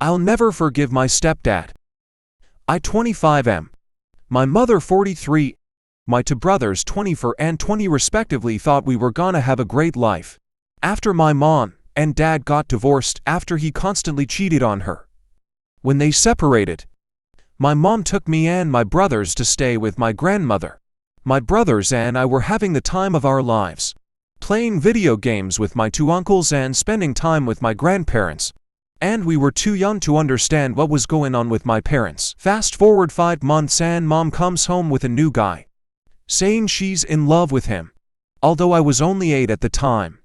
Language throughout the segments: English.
I'll never forgive my stepdad. I 25 my mother 43, my two brothers 24 and 20 respectively thought we were gonna have a great life. After my mom and dad got divorced after he constantly cheated on her. When they separated, my mom took me and my brothers to stay with my grandmother. My brothers and I were having the time of our lives, playing video games with my two uncles and spending time with my grandparents. And we were too young to understand what was going on with my parents. Fast forward 5 months and mom comes home with a new guy, saying she's in love with him. Although I was only 8 at the time,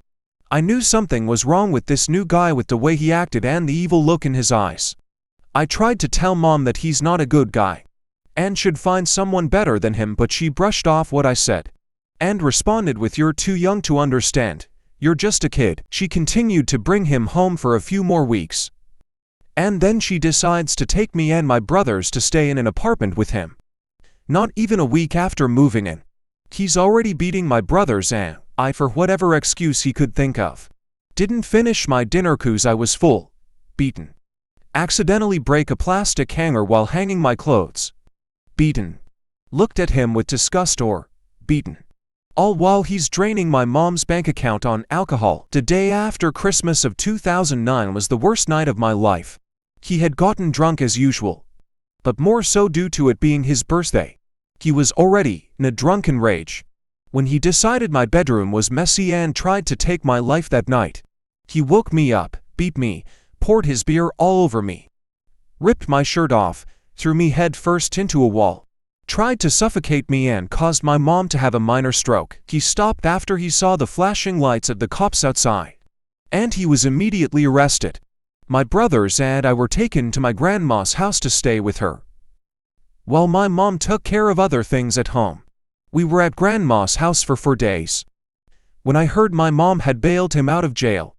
I knew something was wrong with this new guy with the way he acted and the evil look in his eyes. I tried to tell mom that he's not a good guy and should find someone better than him, but she brushed off what I said and responded with, "You're too young to understand. You're just a kid." She continued to bring him home for a few more weeks. And then she decides to take me and my brothers to stay in an apartment with him. Not even a week after moving in, he's already beating my brothers and I, for whatever excuse he could think of. Didn't finish my dinner 'cause I was full. Beaten. Accidentally break a plastic hanger while hanging my clothes. Beaten. Looked at him with disgust or beaten. All while he's draining my mom's bank account on alcohol. The day after Christmas of 2009 was the worst night of my life. He had gotten drunk as usual, but more so due to it being his birthday. He was already in a drunken rage when he decided my bedroom was messy and tried to take my life that night. He woke me up, beat me, poured his beer all over me, ripped my shirt off, threw me head first into a wall, tried to suffocate me and caused my mom to have a minor stroke. He stopped after he saw the flashing lights of the cops outside, and he was immediately arrested. My brothers and I were taken to my grandma's house to stay with her, while my mom took care of other things at home. We were at grandma's house for 4 days. When I heard my mom had bailed him out of jail,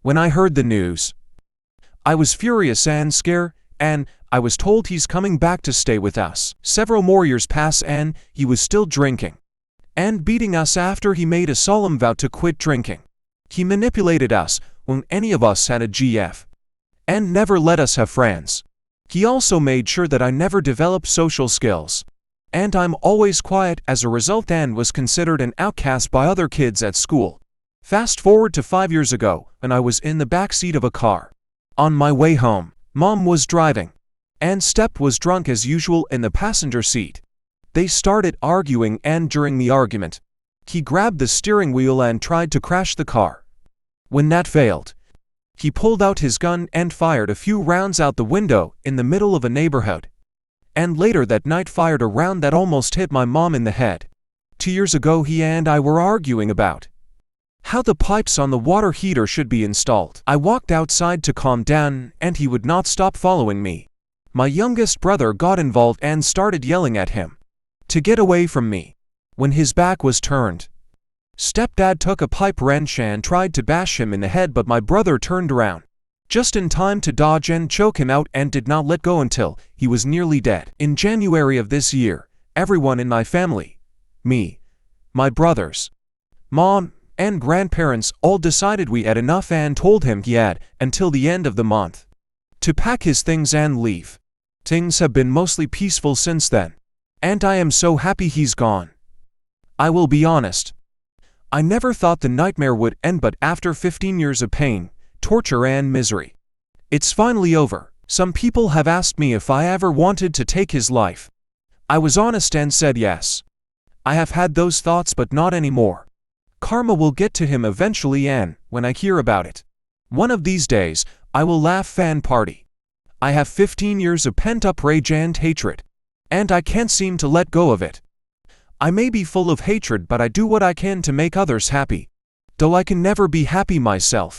when I heard the news, I was furious and scared, and I was told he's coming back to stay with us. Several more years pass and he was still drinking and beating us after he made a solemn vow to quit drinking. He manipulated us when any of us had a GF and never let us have friends. He also made sure that I never developed social skills, and I'm always quiet as a result and was considered an outcast by other kids at school. Fast forward to 5 years ago, and I was in the back seat of a car. On my way home, mom was driving, and Step was drunk as usual in the passenger seat. They started arguing, and during the argument, he grabbed the steering wheel and tried to crash the car. When that failed, he pulled out his gun and fired a few rounds out the window in the middle of a neighborhood, and later that night fired a round that almost hit my mom in the head. 2 years ago he and I were arguing about how the pipes on the water heater should be installed. I walked outside to calm down, and he would not stop following me. My youngest brother got involved and started yelling at him to get away from me. When his back was turned, stepdad took a pipe wrench and tried to bash him in the head, but my brother turned around just in time to dodge and choke him out and did not let go until he was nearly dead. In January of this year, everyone in my family, me, my brothers, mom, and grandparents all decided we had enough and told him he had until the end of the month to pack his things and leave. Things have been mostly peaceful since then, and I am so happy he's gone. I will be honest, I never thought the nightmare would end, but after 15 years of pain, torture and misery, it's finally over. Some people have asked me if I ever wanted to take his life. I was honest and said yes. I have had those thoughts, but not anymore. Karma will get to him eventually, and when I hear about it, one of these days, I will laugh fan party. I have 15 years of pent-up rage and hatred, and I can't seem to let go of it. I may be full of hatred, but I do what I can to make others happy, though I can never be happy myself.